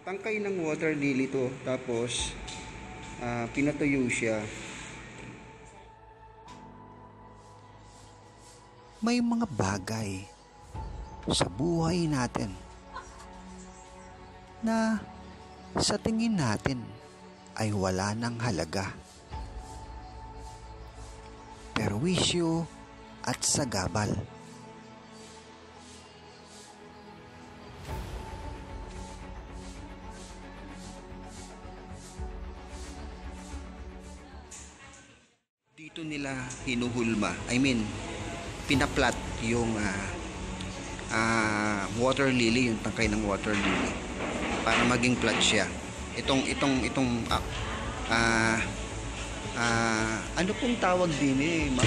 Tangkay ng water lily to. Tapos pinatuyo siya. May mga bagay sa buhay natin na sa tingin natin ay wala ng halaga. Perwisyo at sagabal. Dito nila hinuhulma. Pinaplat yung water lily, yung tangkay ng water lily para maging flat siya. Itong ano pong tawag din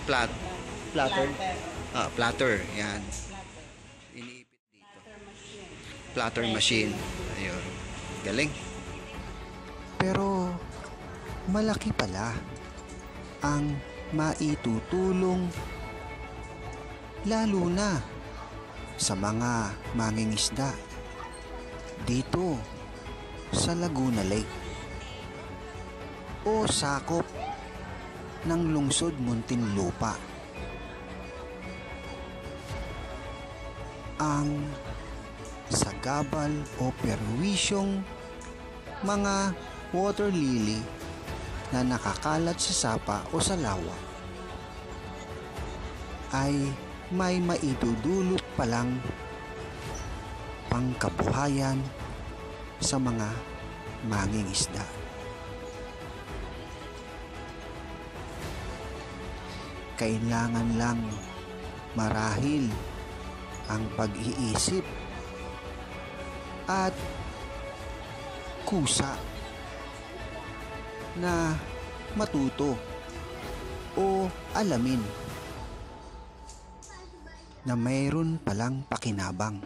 platter. Platter. Yan. Iniipit dito. Platter machine. Ayun. Galing. Pero malaki pala ang maitutulong lalo na sa mga mangingisda dito sa Laguna Lake o sakop ng lungsod Muntinlupa. Ang sagabal o perwisyong mga water lily na nakakalat sa sapa o sa lawa ay may maidudulot palang pangkabuhayan sa mga mangingisda. Kailangan lang marahil ang pag-iisip at kusa na matuto o alamin na mayroon palang pakinabang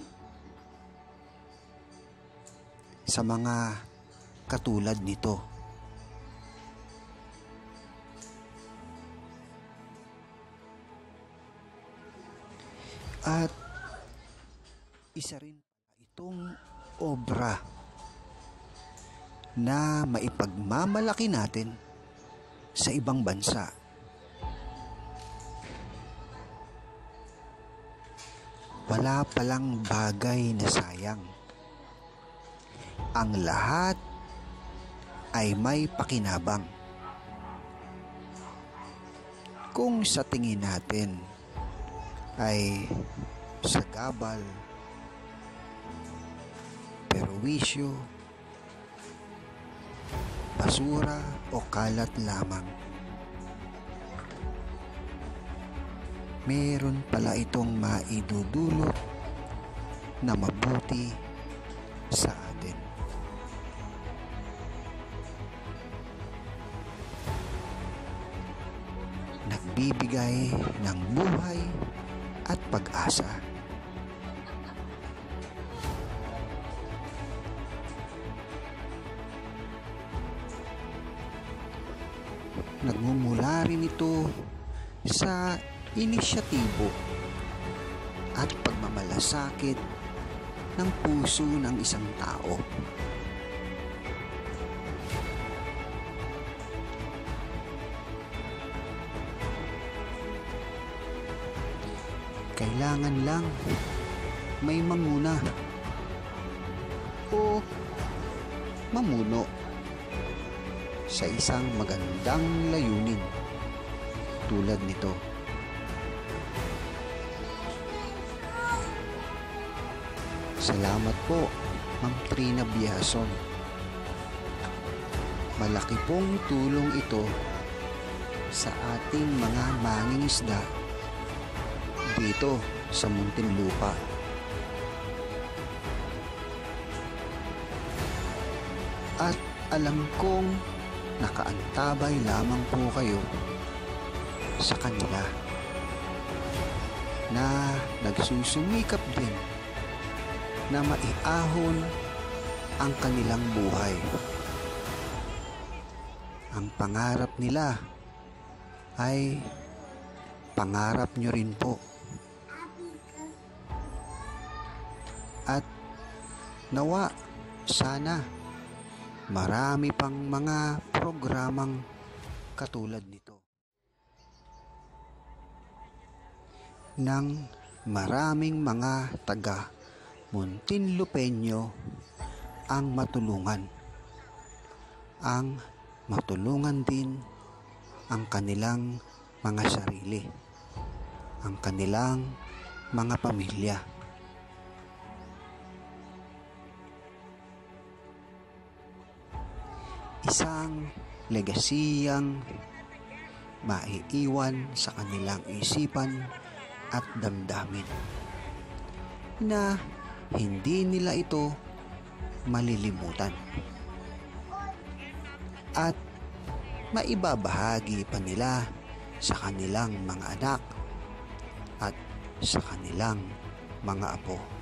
sa mga katulad nito. At isa rin itong obra na maipagmamalaki natin sa ibang bansa. Wala palang bagay na sayang. Ang lahat ay may pakinabang. Kung sa tingin natin ay sagabal, perwisyo, basura o kalat lamang, meron pala itong maidudulot na mabuti sa atin. Nagbibigay ng buhay at pag-asa. Nagmumula rin ito sa inisyatibo at pagmamalasakit ng puso ng isang tao. Kailangan lang may manguna o mamuno sa isang magandang layunin tulad nito. Salamat po, Ma'am Trina Biason. Malaki pong tulong ito sa ating mga mangingisda dito sa Muntinlupa. At alam kong nakaantabay lamang po kayo sa kanila na nagsusumikap din na maiahon ang kanilang buhay. Ang pangarap nila ay pangarap nyo rin po. At nawa Sana marami pang mga programang katulad nito. Nang maraming mga taga Muntinlupaño ang matulungan. Ang matulungan din ang kanilang mga sarili, ang kanilang mga pamilya. Isang legasiyang maiiwan sa kanilang isipan at damdamin na hindi nila ito malilimutan at maibabahagi pa nila sa kanilang mga anak at sa kanilang mga apo.